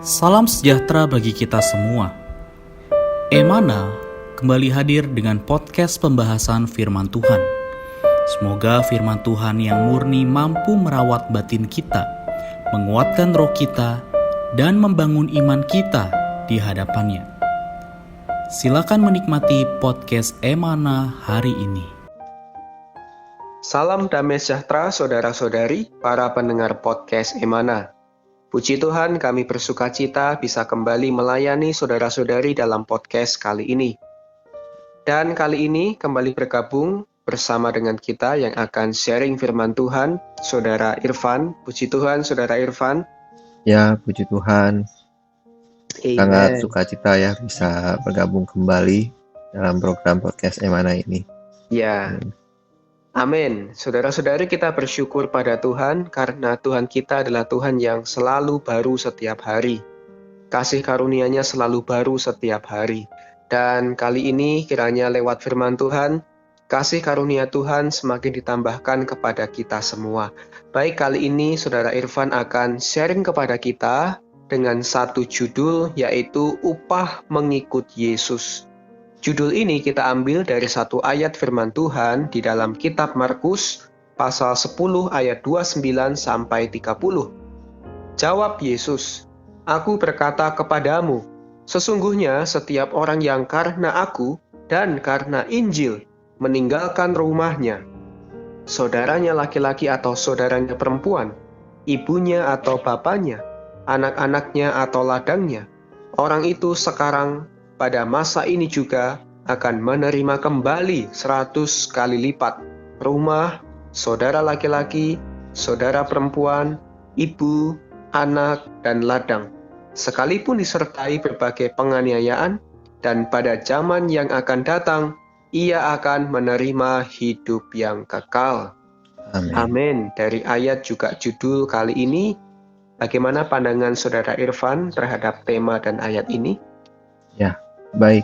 Salam sejahtera bagi kita semua. Emana kembali hadir dengan podcast pembahasan firman Tuhan. Semoga firman Tuhan yang murni mampu merawat batin kita, menguatkan roh kita, dan membangun iman kita di hadapannya. Silakan menikmati podcast Emana hari ini. Salam damai sejahtera saudara-saudari, para pendengar podcast Emana. Puji Tuhan, kami bersuka cita bisa kembali melayani saudara-saudari dalam podcast kali ini. Dan kali ini kembali bergabung bersama dengan kita yang akan sharing firman Tuhan, Saudara Irfan. Puji Tuhan, Saudara Irfan. Ya, puji Tuhan. Amen. Sangat sukacita ya bisa bergabung kembali dalam program podcast Emana ini. Ya. Amin. Saudara-saudari, kita bersyukur pada Tuhan karena Tuhan kita adalah Tuhan yang selalu baru setiap hari. Kasih karunia-Nya selalu baru setiap hari. Dan kali ini kiranya lewat firman Tuhan, kasih karunia Tuhan semakin ditambahkan kepada kita semua. Baik, kali ini Saudara Irfan akan sharing kepada kita dengan satu judul, yaitu Upah Mengikut Yesus. Judul ini kita ambil dari satu ayat firman Tuhan di dalam kitab Markus pasal 10 ayat 29 sampai 30. Jawab Yesus, "Aku berkata kepadamu, sesungguhnya setiap orang yang karena aku dan karena Injil meninggalkan rumahnya, saudaranya laki-laki atau saudaranya perempuan, ibunya atau bapaknya, anak-anaknya atau ladangnya, orang itu sekarang pada masa ini juga akan menerima kembali 100 kali lipat rumah, saudara laki-laki, saudara perempuan, ibu, anak, dan ladang, sekalipun disertai berbagai penganiayaan, dan pada zaman yang akan datang, ia akan menerima hidup yang kekal." Amin. Amin. Dari ayat juga judul kali ini, bagaimana pandangan Saudara Irfan terhadap tema dan ayat ini? Ya, baik.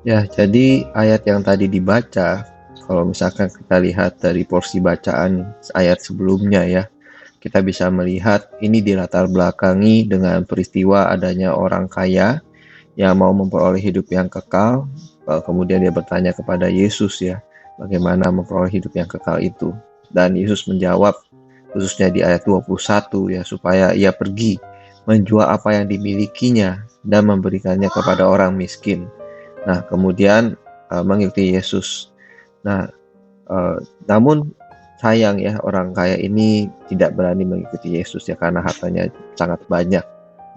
Ya, jadi ayat yang tadi dibaca, kalau misalkan kita lihat dari porsi bacaan ayat sebelumnya ya, kita bisa melihat ini dilatar belakangi dengan peristiwa adanya orang kaya yang mau memperoleh hidup yang kekal. Kemudian dia bertanya kepada Yesus ya, bagaimana memperoleh hidup yang kekal itu. Dan Yesus menjawab, khususnya di ayat 21 ya, supaya ia pergi menjual apa yang dimilikinya dan memberikannya kepada orang miskin. Nah, kemudian mengikuti Yesus. Nah, namun sayang ya, orang kaya ini tidak berani mengikuti Yesus ya, karena hartanya sangat banyak.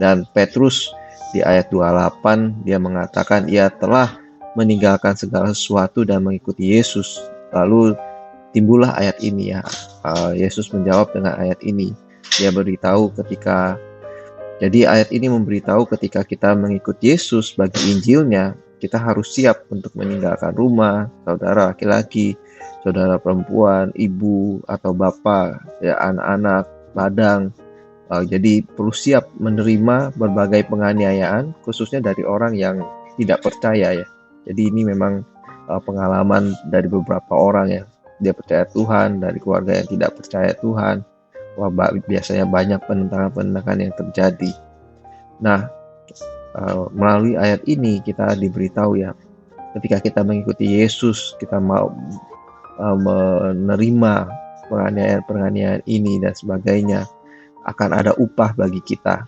Dan Petrus di ayat 28 dia mengatakan ia telah meninggalkan segala sesuatu dan mengikuti Yesus. Lalu timbullah ayat ini ya. Yesus menjawab dengan ayat ini. Dia beritahu jadi ayat ini memberitahu ketika kita mengikut Yesus bagi Injilnya, kita harus siap untuk meninggalkan rumah, saudara laki-laki, saudara perempuan, ibu atau bapak, ya, anak-anak, ladang. Jadi perlu siap menerima berbagai penganiayaan, khususnya dari orang yang tidak percaya ya. Jadi ini memang pengalaman dari beberapa orang ya. Dia percaya Tuhan, dari keluarga yang tidak percaya Tuhan. Wah, biasanya banyak penentangan-penentangan yang terjadi. Nah, melalui ayat ini kita diberitahu ya, ketika kita mengikuti Yesus, kita mau menerima penganiayaan ini dan sebagainya, akan ada upah bagi kita,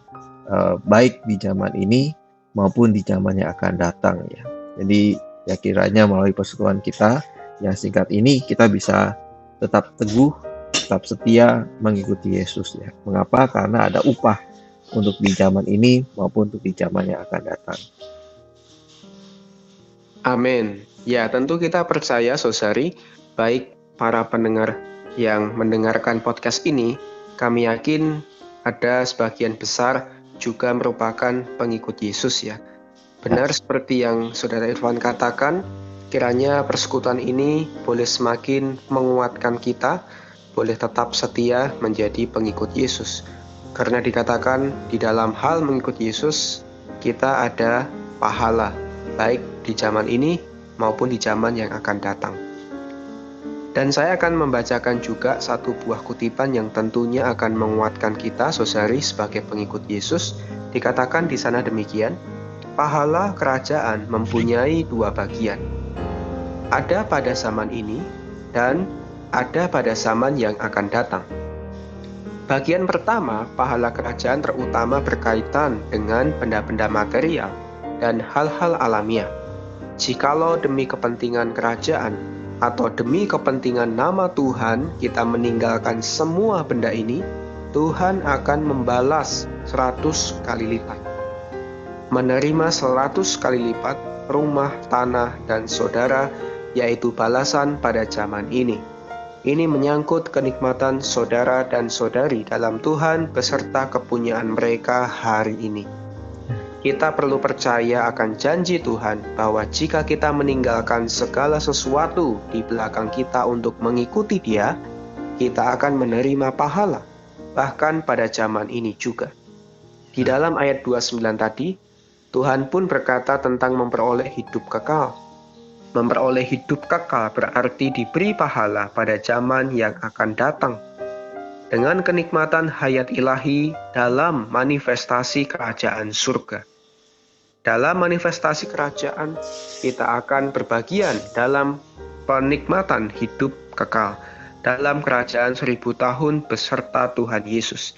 baik di zaman ini maupun di zaman yang akan datang ya. Jadi ya kiranya melalui persekutuan kita yang singkat ini, kita bisa tetap teguh, tetap setia mengikuti Yesus ya. Mengapa? Karena ada upah untuk di zaman ini maupun untuk di zaman yang akan datang. Amin. Ya, tentu kita percaya, saudari, baik para pendengar yang mendengarkan podcast ini, kami yakin ada sebagian besar juga merupakan pengikut Yesus ya. Benar seperti yang Saudara Irfan katakan, kiranya persekutuan ini boleh semakin menguatkan kita, boleh tetap setia menjadi pengikut Yesus. Karena dikatakan di dalam hal mengikut Yesus, kita ada pahala, baik di zaman ini maupun di zaman yang akan datang. Dan saya akan membacakan juga satu buah kutipan yang tentunya akan menguatkan kita, saudari, sebagai pengikut Yesus. Dikatakan di sana demikian, pahala kerajaan mempunyai dua bagian. Ada pada zaman ini dan ada pada zaman yang akan datang. Bagian pertama, pahala kerajaan terutama berkaitan dengan benda-benda material dan hal-hal alamiah. Jikalau demi kepentingan kerajaan atau demi kepentingan nama Tuhan kita meninggalkan semua benda ini, Tuhan akan membalas 100 kali lipat. Menerima 100 kali lipat rumah, tanah, dan saudara, yaitu balasan pada zaman ini. Ini menyangkut kenikmatan saudara dan saudari dalam Tuhan beserta kepunyaan mereka hari ini. Kita perlu percaya akan janji Tuhan bahwa jika kita meninggalkan segala sesuatu di belakang kita untuk mengikuti Dia, kita akan menerima pahala, bahkan pada zaman ini juga. Di dalam ayat 29 tadi, Tuhan pun berkata tentang memperoleh hidup kekal. Memperoleh hidup kekal berarti diberi pahala pada zaman yang akan datang, dengan kenikmatan hayat ilahi dalam manifestasi kerajaan surga. Dalam manifestasi kerajaan, kita akan berbagian dalam penikmatan hidup kekal dalam kerajaan 1000 tahun beserta Tuhan Yesus.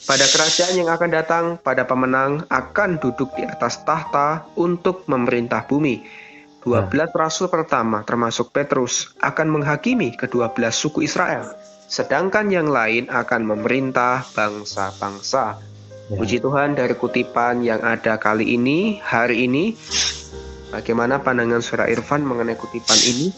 Pada kerajaan yang akan datang, pada pemenang akan duduk di atas tahta untuk memerintah bumi. 12 rasul pertama termasuk Petrus akan menghakimi ke-12 suku Israel, sedangkan yang lain akan memerintah bangsa-bangsa. Puji Tuhan, dari kutipan yang ada kali ini, hari ini, bagaimana pandangan Saudara Irfan mengenai kutipan ini?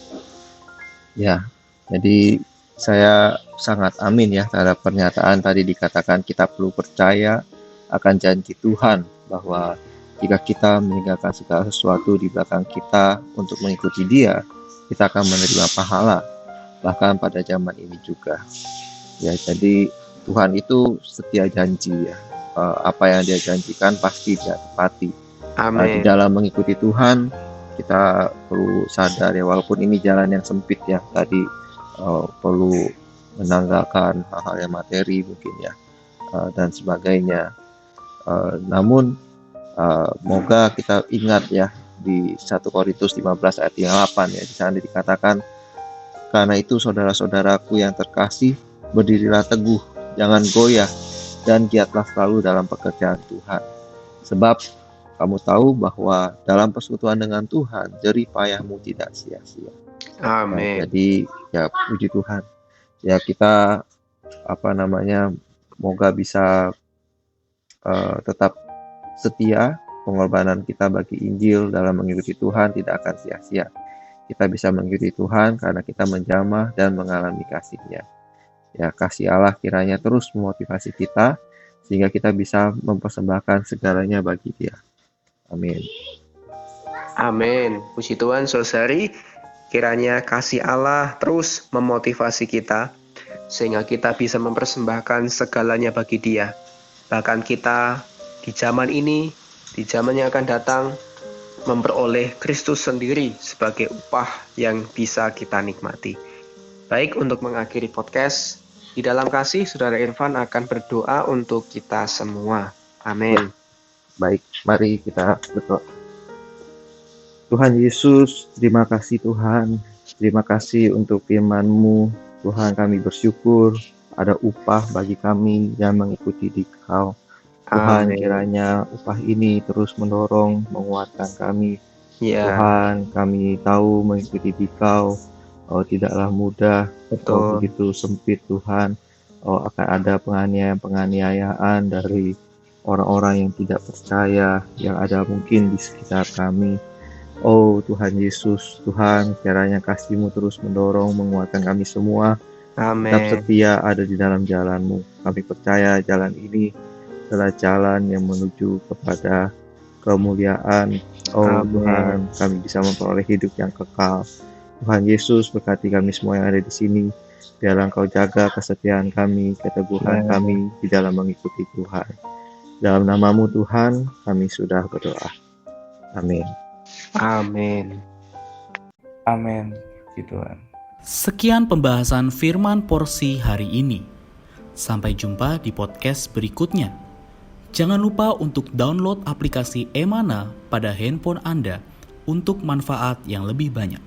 Ya, jadi saya sangat amin ya terhadap pernyataan tadi dikatakan kita perlu percaya akan janji Tuhan bahwa jika kita meninggalkan segala sesuatu di belakang kita untuk mengikuti Dia, kita akan menerima pahala, bahkan pada zaman ini juga. Ya, jadi Tuhan itu setia janji ya. Apa yang Dia janjikan pasti Dia tepati. Di dalam mengikuti Tuhan, kita perlu sadar ya, walaupun ini jalan yang sempit ya, tadi perlu menanggalkan hal-hal yang materi mungkin ya, dan sebagainya. Namun moga kita ingat ya di 1 Korintus 15 ayat yang 8 ya, di sana dikatakan, karena itu saudara-saudaraku yang terkasih, berdirilah teguh, jangan goyah, dan giatlah selalu dalam pekerjaan Tuhan. Sebab kamu tahu bahwa dalam persekutuan dengan Tuhan, jerih payahmu tidak sia-sia. Amin. Jadi ya puji Tuhan. Ya kita moga bisa tetap setia, pengorbanan kita bagi Injil dalam mengikuti Tuhan tidak akan sia-sia. Kita bisa mengikuti Tuhan karena kita menjamah dan mengalami kasih-Nya. Ya, kasih Allah kiranya terus memotivasi kita sehingga kita bisa mempersembahkan segalanya bagi Dia. Amin. Amin. Puji Tuhan, saudari, kiranya kasih Allah terus memotivasi kita sehingga kita bisa mempersembahkan segalanya bagi Dia. Bahkan kita di zaman ini, di zaman yang akan datang, memperoleh Kristus sendiri sebagai upah yang bisa kita nikmati. Baik, untuk mengakhiri podcast, di dalam kasih, Saudara Irfan akan berdoa untuk kita semua. Amin. Baik, mari kita berdoa. Tuhan Yesus, terima kasih Tuhan. Terima kasih untuk firman-Mu. Tuhan, kami bersyukur ada upah bagi kami yang mengikuti Dikau. Tuhan, kiranya upah ini terus mendorong, menguatkan kami. Tuhan, kami tahu mengikuti Dikau tidaklah mudah, begitu sempit Tuhan. Akan ada penganiayaan dari orang-orang yang tidak percaya yang ada mungkin di sekitar kami. Tuhan Yesus, Tuhan, kiranya kasih-Mu terus mendorong, menguatkan kami semua. Tetap setia ada di dalam jalan-Mu. Kami percaya jalan ini adalah jalan yang menuju kepada kemuliaan. Tuhan, kami bisa memperoleh hidup yang kekal. Tuhan Yesus, berkati kami semua yang ada di sini. Biarlah Engkau jaga kesetiaan kami, keteguhan kami di dalam mengikuti Tuhan. Dalam nama-Mu Tuhan, kami sudah berdoa. Amin. Amin. Amin. Puji Tuhan. Sekian pembahasan firman porsi hari ini. Sampai jumpa di podcast berikutnya. Jangan lupa untuk download aplikasi Emana pada handphone Anda untuk manfaat yang lebih banyak.